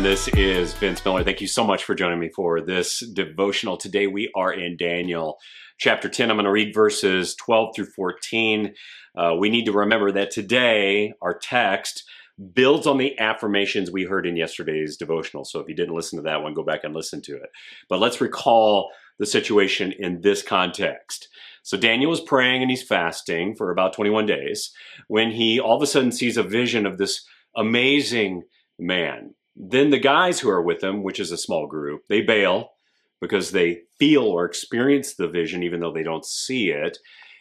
everyone. This is Vince Miller. Thank you so much for joining me for this devotional. Today we are in Daniel chapter 10. I'm going to read verses 12 through 14. We need to remember that today our text builds on the affirmations we heard in yesterday's devotional. So if you didn't listen to that one, go back and listen to it. But let's recall the situation in this context. So Daniel is praying and he's fasting for about 21 days when he all of a sudden sees a vision of this amazing man. Then the guys who are with him, which is a small group, they bail because they feel or experience the vision even though they don't see it.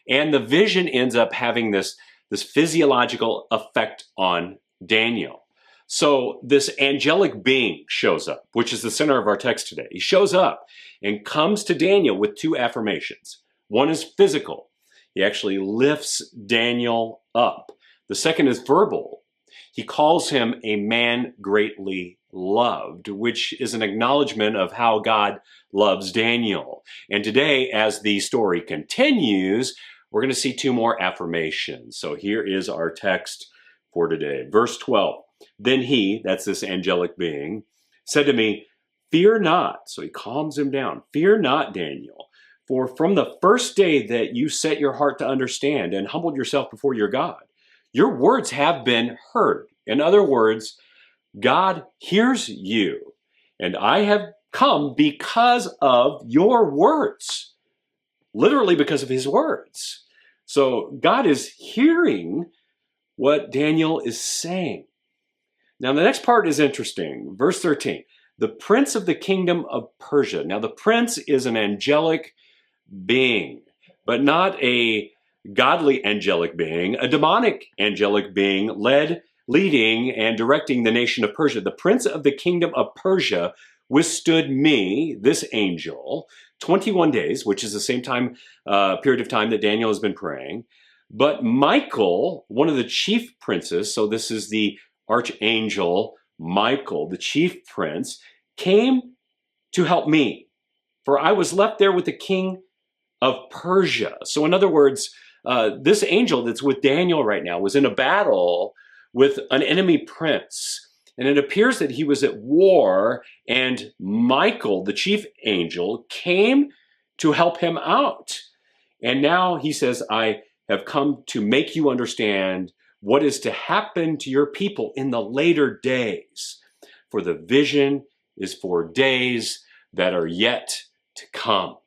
And the vision ends up having this physiological effect on Daniel. So this angelic being shows up, which is the center of our text today. He shows up and comes to Daniel with two affirmations. One is physical. He actually lifts Daniel up. The second is verbal. He calls him a man greatly loved, which is an acknowledgement of how God loves Daniel. And today, as the story continues, we're going to see two more affirmations. So here is our text for today. Verse 12. Then he, that's this angelic being, said to me, "Fear not." So he calms him down. "Fear not, Daniel, for from the first day that you set your heart to understand and humbled yourself before your God, your words have been heard." In other words, God hears you, and I have come because of your words, literally because of his words. So God is hearing what Daniel is saying. Now the next part is interesting. Verse 13, the prince of the kingdom of Persia. Now the prince is an angelic being, but not a godly angelic being, a demonic angelic being leading and directing the nation of Persia. The prince of the kingdom of Persia withstood me, this angel, 21 days, which is the same time period of time that Daniel has been praying. But Michael, one of the chief princes, so this is the archangel Michael, the chief prince, came to help me, for I was left there with the king of Persia. So in other words, this angel that's with Daniel right now was in a battle with an enemy prince. And it appears that he was at war, and Michael, the chief angel, came to help him out. And now he says, I have come to make you understand what is to happen to your people in the later days. For the vision is for days that are yet to come.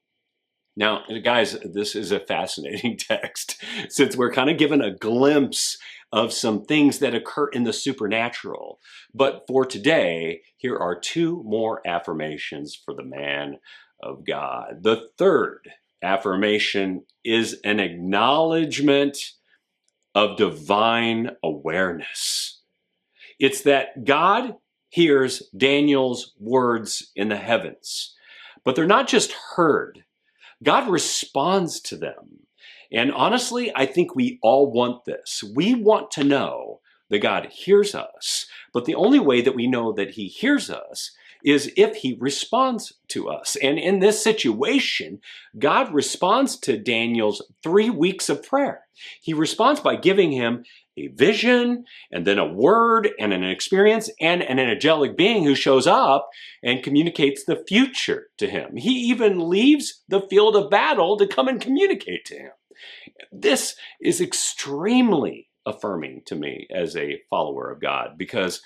Now, guys, this is a fascinating text since we're kind of given a glimpse of some things that occur in the supernatural. But for today, here are two more affirmations for the man of God. The third affirmation is an acknowledgement of divine awareness. It's that God hears Daniel's words in the heavens, but they're not just heard. God responds to them. And honestly, I think we all want this. We want to know that God hears us, but the only way that we know that he hears us is if he responds to us. And in this situation, God responds to Daniel's 3 weeks of prayer. He responds by giving him a vision, and then a word, and an experience, and an angelic being who shows up and communicates the future to him. He even leaves the field of battle to come and communicate to him. This is extremely affirming to me as a follower of God, because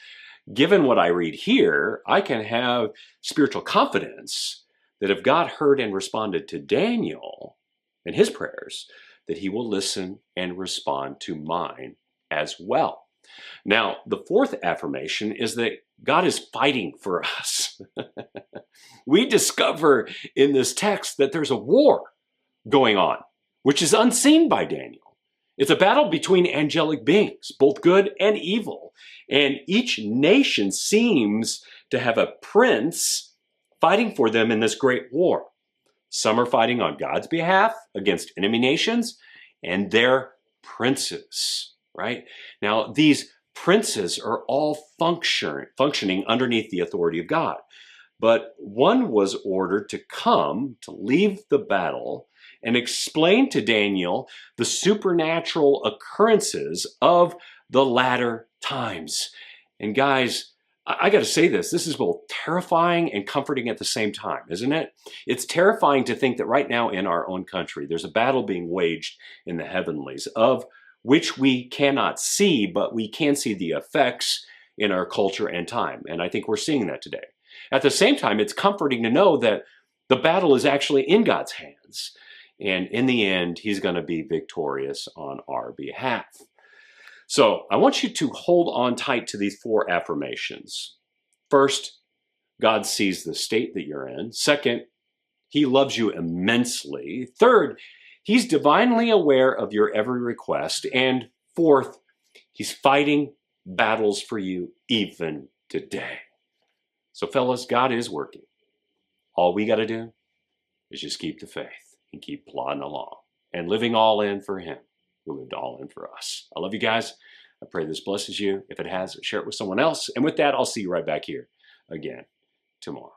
given what I read here, I can have spiritual confidence that if God heard and responded to Daniel and his prayers, that he will listen and respond to mine as well. Now, the fourth affirmation is that God is fighting for us. We discover in this text that there's a war going on, which is unseen by Daniel. It's a battle between angelic beings, both good and evil. And each nation seems to have a prince fighting for them in this great war. Some are fighting on God's behalf against enemy nations and their princes, right? Now, these princes are all functioning underneath the authority of God. But one was ordered to come, to leave the battle, and explain to Daniel the supernatural occurrences of the latter times. And guys, I got to say this is both terrifying and comforting at the same time, isn't it? It's terrifying to think that right now in our own country, there's a battle being waged in the heavenlies of which we cannot see, but we can see the effects in our culture and time. And I think we're seeing that today. At the same time, it's comforting to know that the battle is actually in God's hands. And in the end, he's going to be victorious on our behalf. So I want you to hold on tight to these 4 affirmations. First, God sees the state that you're in. Second, he loves you immensely. Third, he's divinely aware of your every request. And fourth, he's fighting battles for you even today. So fellas, God is working. All we got to do is just keep the faith and keep plodding along and living all in for him who lived all in for us. I love you guys. I pray this blesses you. If it has, share it with someone else. And with that, I'll see you right back here again tomorrow.